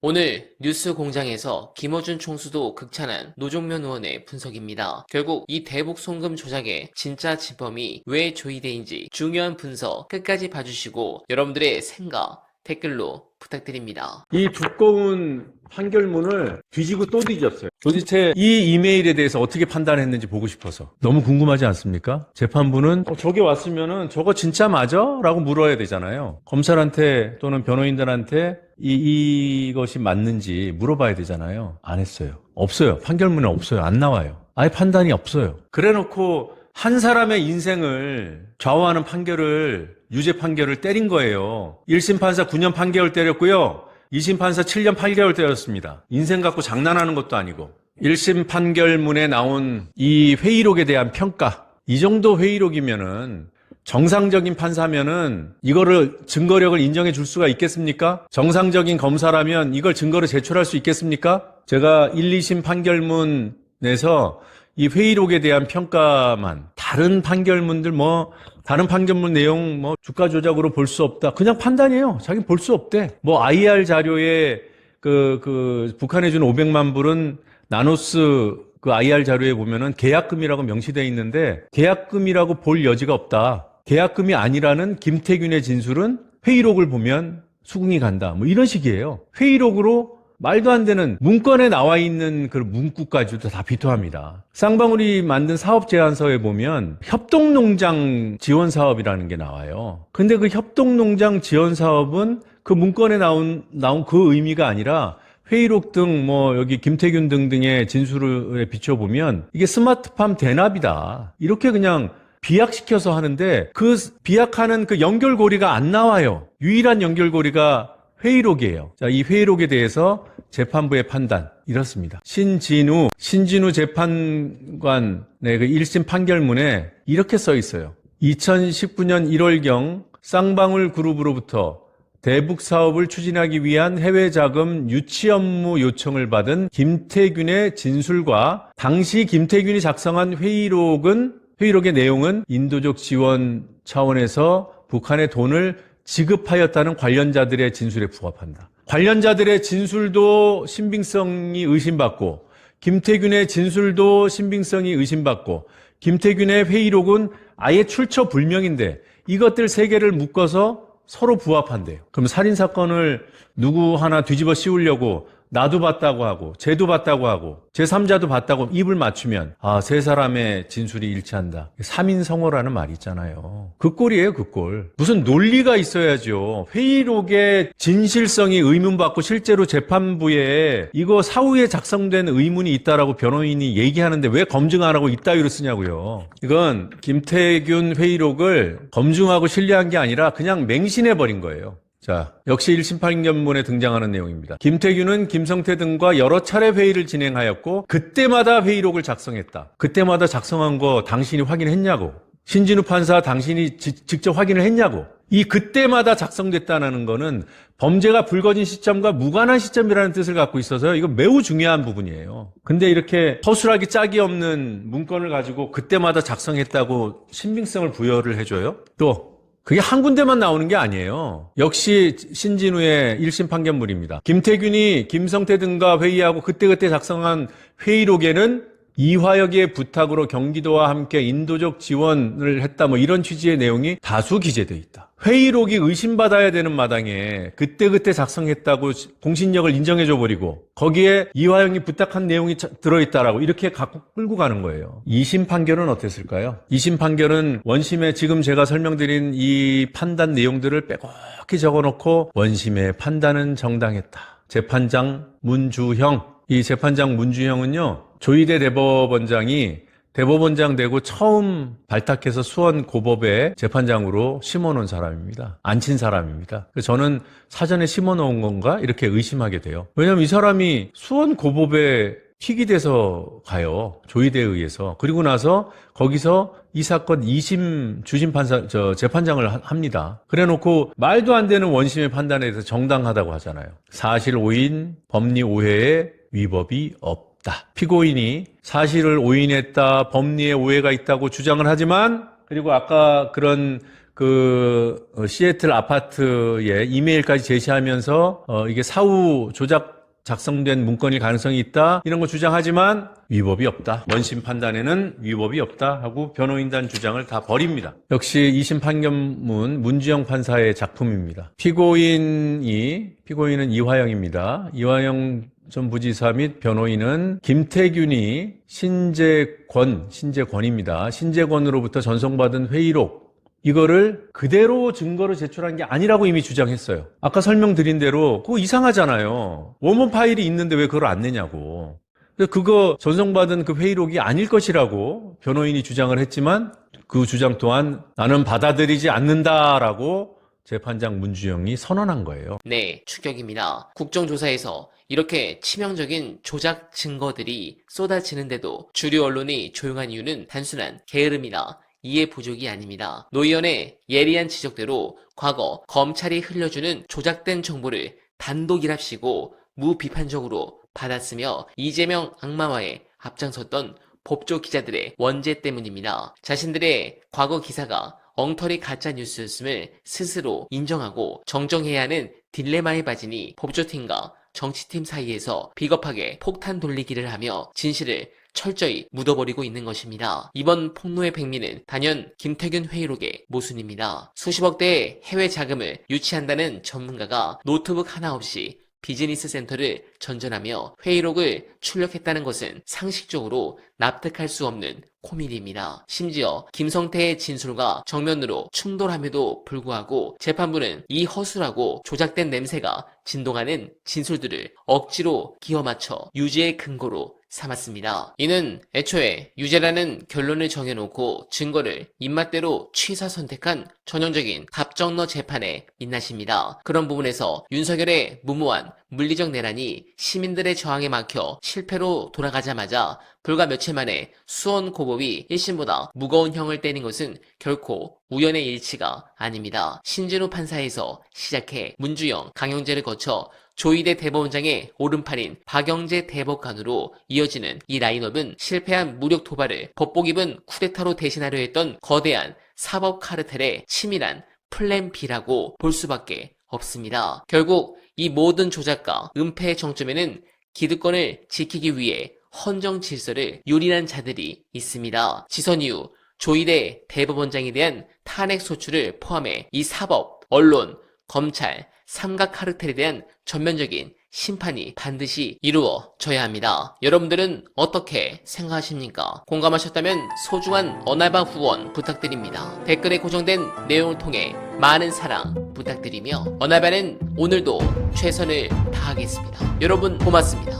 오늘 뉴스 공장에서 김어준 총수도 극찬한 노종면 의원의 분석입니다. 결국 이 대북 송금 조작의 진짜 진범이 왜 조이대인지 중요한 분석 끝까지 봐주시고 여러분들의 생각 댓글로 부탁드립니다. 이 두꺼운 판결문을 뒤지고 또 뒤졌어요. 도대체 이 이메일에 대해서 어떻게 판단했는지 보고 싶어서. 너무 궁금하지 않습니까? 재판부는 저게 왔으면은 저거 진짜 맞아? 라고 물어야 되잖아요. 검찰한테 또는 변호인들한테 이것이 맞는지 물어봐야 되잖아요. 안 했어요. 없어요. 판결문에 없어요. 안 나와요. 아예 판단이 없어요. 그래 놓고 한 사람의 인생을 좌우하는 유죄 판결을 때린 거예요. 1심 판사 9년 판결을 때렸고요. 2심 판사 7년 8개월 때렸습니다. 인생 갖고 장난하는 것도 아니고. 1심 판결문에 나온 이 회의록에 대한 평가. 이 정도 회의록이면은 정상적인 판사면은 이거를 증거력을 인정해 줄 수가 있겠습니까? 정상적인 검사라면 이걸 증거로 제출할 수 있겠습니까? 제가 1, 2심 판결문에서 이 회의록에 대한 평가만 다른 판결문 내용 주가 조작으로 볼 수 없다. 그냥 판단이에요. 자기는 볼 수 없대. IR 자료에 북한에 준 500만 불은 나노스 IR 자료에 보면은 계약금이라고 명시되어 있는데 계약금이라고 볼 여지가 없다. 계약금이 아니라는 김태균의 진술은 회의록을 보면 수긍이 간다. 이런 식이에요. 회의록으로 말도 안 되는 문건에 나와 있는 그 문구까지도 다 비토합니다. 쌍방울이 만든 사업 제안서에 보면 협동농장 지원 사업이라는 게 나와요. 근데 그 협동농장 지원 사업은 그 문건에 나온 그 의미가 아니라 회의록 등 여기 김태균 등등의 진술에 비춰보면 이게 스마트팜 대납이다. 이렇게 그냥 비약시켜서 하는데 그 비약하는 그 연결고리가 안 나와요. 유일한 연결고리가 회의록이에요. 자, 이 회의록에 대해서 재판부의 판단 이렇습니다. 신진우 재판관의 그 1심 판결문에 이렇게 써 있어요. 2019년 1월경 쌍방울 그룹으로부터 대북 사업을 추진하기 위한 해외 자금 유치 업무 요청을 받은 김태균의 진술과 당시 김태균이 작성한 회의록의 내용은 인도적 지원 차원에서 북한에 돈을 지급하였다는 관련자들의 진술에 부합한다. 관련자들의 진술도 신빙성이 의심받고 김태균의 진술도 신빙성이 의심받고 김태균의 회의록은 아예 출처불명인데 이것들 세 개를 묶어서 서로 부합한대요. 그럼 살인사건을 누구 하나 뒤집어 씌우려고 나도 봤다고 하고 쟤도 봤다고 하고 제3자도 봤다고 입을 맞추면 세 사람의 진술이 일치한다. 3인성호라는 말이 있잖아요. 그 꼴이에요, 그 꼴. 무슨 논리가 있어야죠. 회의록의 진실성이 의문받고 실제로 재판부에 이거 사후에 작성된 의문이 있다라고 변호인이 얘기하는데 왜 검증 안 하고 이따위로 쓰냐고요. 이건 김태균 회의록을 검증하고 신뢰한 게 아니라 그냥 맹신해버린 거예요. 자, 역시 1심 판결문에 등장하는 내용입니다. 김태균은 김성태 등과 여러 차례 회의를 진행하였고 그때마다 회의록을 작성했다. 그때마다 작성한 거 당신이 확인했냐고. 신진우 판사 당신이 직접 확인을 했냐고. 이 그때마다 작성됐다는 거는 범죄가 불거진 시점과 무관한 시점이라는 뜻을 갖고 있어서요. 이거 매우 중요한 부분이에요. 근데 이렇게 허술하기 짝이 없는 문건을 가지고 그때마다 작성했다고 신빙성을 부여를 해줘요. 또 그게 한 군데만 나오는 게 아니에요. 역시 신진우의 1심 판결문입니다. 김태균이 김성태 등과 회의하고 그때그때 작성한 회의록에는 이화혁의 부탁으로 경기도와 함께 인도적 지원을 했다 이런 취지의 내용이 다수 기재되어 있다. 회의록이 의심받아야 되는 마당에 그때그때 작성했다고 공신력을 인정해줘버리고 거기에 이화영이 부탁한 내용이 들어있다라고 이렇게 갖고 끌고 가는 거예요. 2심 판결은 어땠을까요? 2심 판결은 원심에 지금 제가 설명드린 이 판단 내용들을 빼곡히 적어놓고 원심의 판단은 정당했다. 재판장 문주형. 이 재판장 문주형은요, 조희대 대법원장이 대법원장 되고 처음 발탁해서 수원 고법의 재판장으로 심어놓은 사람입니다. 앉힌 사람입니다. 그래서 저는 사전에 심어놓은 건가? 이렇게 의심하게 돼요. 왜냐면 이 사람이 수원 고법에 픽이 돼서 가요. 조희대에 의해서. 그리고 나서 거기서 이 사건 2심 재판장을 합니다. 그래 놓고 말도 안 되는 원심의 판단에 대해서 정당하다고 하잖아요. 사실 오인, 법리 오해에 위법이 없다. 피고인이 사실을 오인했다, 법리에 오해가 있다고 주장을 하지만, 그리고 아까 그런 시애틀 아파트에 이메일까지 제시하면서 이게 사후 조작 작성된 문건일 가능성이 있다 이런 거 주장하지만 위법이 없다. 원심 판단에는 위법이 없다 하고 변호인단 주장을 다 버립니다. 역시 2심 판결문 문주영 판사의 작품입니다. 피고인은 이화영입니다. 이화영 전 부지사 및 변호인은 김태균이 신재권입니다. 신재권으로부터 전송받은 회의록 이거를 그대로 증거로 제출한 게 아니라고 이미 주장했어요. 아까 설명드린 대로 그거 이상하잖아요. 원본 파일이 있는데 왜 그걸 안 내냐고. 그거 전송받은 그 회의록이 아닐 것이라고 변호인이 주장을 했지만 그 주장 또한 나는 받아들이지 않는다라고 재판장 문주영이 선언한 거예요. 네, 추격입니다. 국정조사에서 이렇게 치명적인 조작 증거들이 쏟아지는데도 주류 언론이 조용한 이유는 단순한 게으름이나 이해 부족이 아닙니다. 노 의원의 예리한 지적대로 과거 검찰이 흘려주는 조작된 정보를 단독이랍시고 무비판적으로 받았으며 이재명 악마화에 앞장섰던 법조 기자들의 원죄 때문입니다. 자신들의 과거 기사가 엉터리 가짜 뉴스였음을 스스로 인정하고 정정해야 하는 딜레마에 빠지니 법조팀과 정치팀 사이에서 비겁하게 폭탄 돌리기를 하며 진실을 철저히 묻어버리고 있는 것입니다. 이번 폭로의 백미는 단연 김태균 회의록의 모순입니다. 수십억 대의 해외 자금을 유치한다는 전문가가 노트북 하나 없이 비즈니스 센터를 전전하며 회의록을 출력했다는 것은 상식적으로 납득할 수 없는 코미디입니다. 심지어 김성태의 진술과 정면으로 충돌함에도 불구하고 재판부는 이 허술하고 조작된 냄새가 진동하는 진술들을 억지로 끼워 맞춰 유죄의 근거로 삼았습니다. 이는 애초에 유죄라는 결론을 정해놓고 증거를 입맛대로 취사 선택한 전형적인 갑정너 재판의 민낯입니다. 그런 부분에서 윤석열의 무모한 물리적 내란이 시민들의 저항에 막혀 실패로 돌아가자마자 불과 며칠 만에 수원고법이 1심보다 무거운 형을 때린 것은 결코 우연의 일치가 아닙니다. 신진우 판사에서 시작해 문주영, 강영재를 거쳐 조희대 대법원장의 오른팔인 박영재 대법관으로 이어지는 이 라인업은 실패한 무력 도발을 법복 입은 쿠데타로 대신하려 했던 거대한 사법 카르텔의 치밀한 플랜 B라고 볼 수밖에 없습니다. 결국 이 모든 조작과 은폐의 정점에는 기득권을 지키기 위해 헌정 질서를 유린한 자들이 있습니다. 지선 이후 조희대 대법원장에 대한 탄핵 소추를 포함해 이 사법, 언론, 검찰, 삼각 카르텔에 대한 전면적인 심판이 반드시 이루어져야 합니다. 여러분들은 어떻게 생각하십니까? 공감하셨다면 소중한 어날바 후원 부탁드립니다. 댓글에 고정된 내용을 통해 많은 사랑 부탁드리며 어날바는 오늘도 최선을 다하겠습니다. 여러분 고맙습니다.